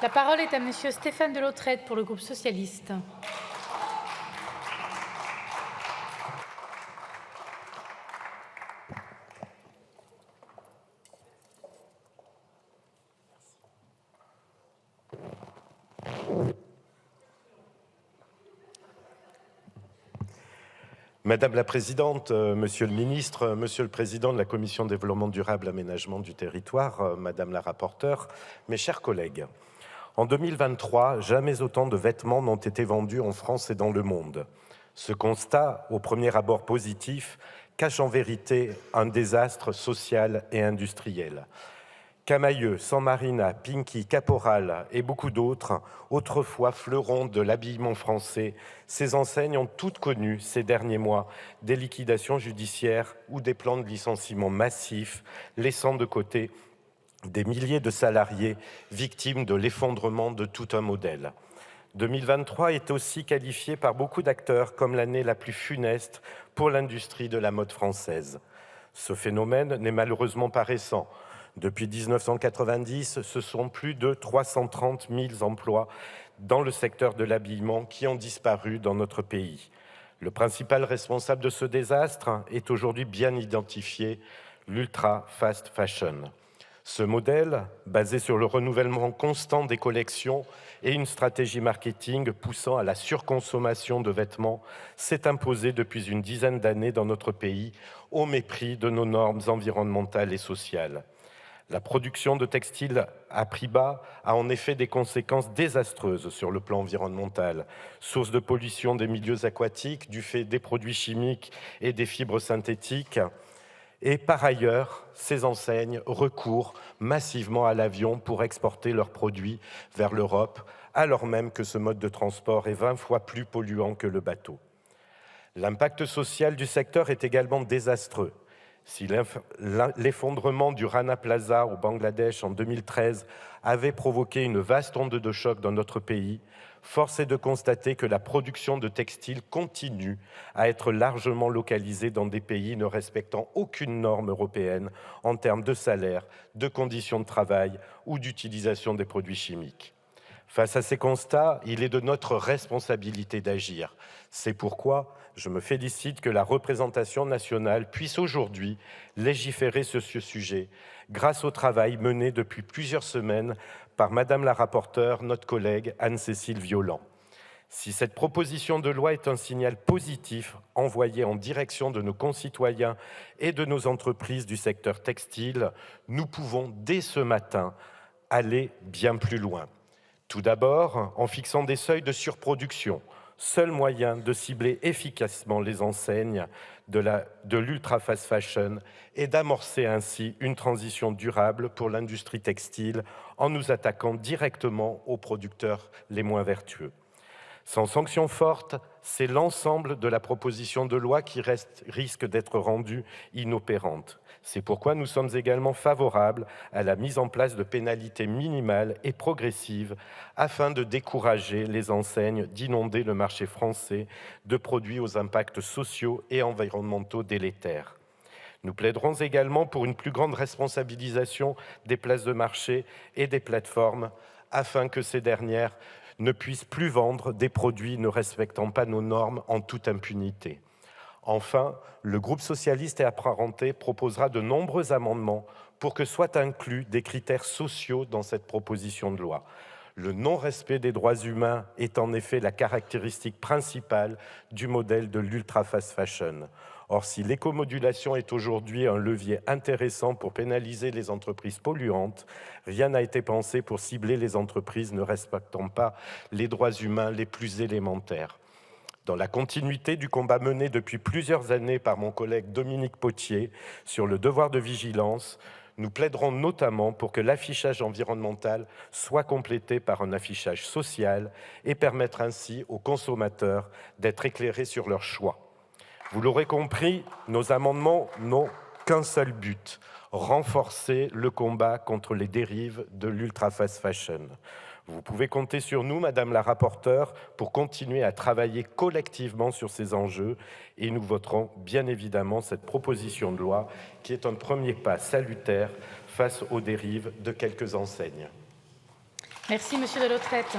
La parole est à Monsieur Stéphane Delautrette pour le groupe socialiste. Madame la Présidente, Monsieur le Ministre, Monsieur le Président de la Commission développement durable, aménagement du territoire, Madame la rapporteure, mes chers collègues. En 2023, jamais autant de vêtements n'ont été vendus en France et dans le monde. Ce constat, au premier abord positif, cache en vérité un désastre social et industriel. Camaïeu, San Marina, Pinky, Caporal et beaucoup d'autres, autrefois fleurons de l'habillement français, ces enseignes ont toutes connu ces derniers mois des liquidations judiciaires ou des plans de licenciement massifs, laissant de côté des milliers de salariés victimes de l'effondrement de tout un modèle. 2023 est aussi qualifié par beaucoup d'acteurs comme l'année la plus funeste pour l'industrie de la mode française. Ce phénomène n'est malheureusement pas récent. Depuis 1990, ce sont plus de 330 000 emplois dans le secteur de l'habillement qui ont disparu dans notre pays. Le principal responsable de ce désastre est aujourd'hui bien identifié, l'ultra fast fashion. Ce modèle, basé sur le renouvellement constant des collections et une stratégie marketing poussant à la surconsommation de vêtements, s'est imposé depuis une dizaine d'années dans notre pays, au mépris de nos normes environnementales et sociales. La production de textiles à prix bas a en effet des conséquences désastreuses sur le plan environnemental, source de pollution des milieux aquatiques du fait des produits chimiques et des fibres synthétiques. Et par ailleurs, ces enseignes recourent massivement à l'avion pour exporter leurs produits vers l'Europe, alors même que ce mode de transport est 20 fois plus polluant que le bateau. L'impact social du secteur est également désastreux. Si l'effondrement du Rana Plaza au Bangladesh en 2013 avait provoqué une vaste onde de choc dans notre pays, force est de constater que la production de textiles continue à être largement localisée dans des pays ne respectant aucune norme européenne en termes de salaire, de conditions de travail ou d'utilisation des produits chimiques. Face à ces constats, il est de notre responsabilité d'agir. C'est pourquoi je me félicite que la représentation nationale puisse aujourd'hui légiférer sur ce sujet grâce au travail mené depuis plusieurs semaines par Madame la rapporteure, notre collègue Anne-Cécile Violent. Si cette proposition de loi est un signal positif envoyé en direction de nos concitoyens et de nos entreprises du secteur textile, nous pouvons dès ce matin aller bien plus loin. Tout d'abord, en fixant des seuils de surproduction, seul moyen de cibler efficacement les enseignes de l'ultra fast fashion et d'amorcer ainsi une transition durable pour l'industrie textile en nous attaquant directement aux producteurs les moins vertueux. Sans sanction forte, c'est l'ensemble de la proposition de loi qui risque d'être rendue inopérante. C'est pourquoi nous sommes également favorables à la mise en place de pénalités minimales et progressives afin de décourager les enseignes d'inonder le marché français de produits aux impacts sociaux et environnementaux délétères. Nous plaiderons également pour une plus grande responsabilisation des places de marché et des plateformes afin que ces dernières ne puissent plus vendre des produits ne respectant pas nos normes en toute impunité. Enfin, le groupe socialiste et apparenté proposera de nombreux amendements pour que soient inclus des critères sociaux dans cette proposition de loi. Le non-respect des droits humains est en effet la caractéristique principale du modèle de l'ultra fast fashion. Or, si l'écomodulation est aujourd'hui un levier intéressant pour pénaliser les entreprises polluantes, rien n'a été pensé pour cibler les entreprises ne respectant pas les droits humains les plus élémentaires. Dans la continuité du combat mené depuis plusieurs années par mon collègue Dominique Potier sur le devoir de vigilance, nous plaiderons notamment pour que l'affichage environnemental soit complété par un affichage social et permettre ainsi aux consommateurs d'être éclairés sur leurs choix. Vous l'aurez compris, nos amendements n'ont qu'un seul but, renforcer le combat contre les dérives de l'ultra fast fashion. Vous pouvez compter sur nous, Madame la rapporteure, pour continuer à travailler collectivement sur ces enjeux et nous voterons bien évidemment cette proposition de loi qui est un premier pas salutaire face aux dérives de quelques enseignes. Merci, Monsieur Delattrette.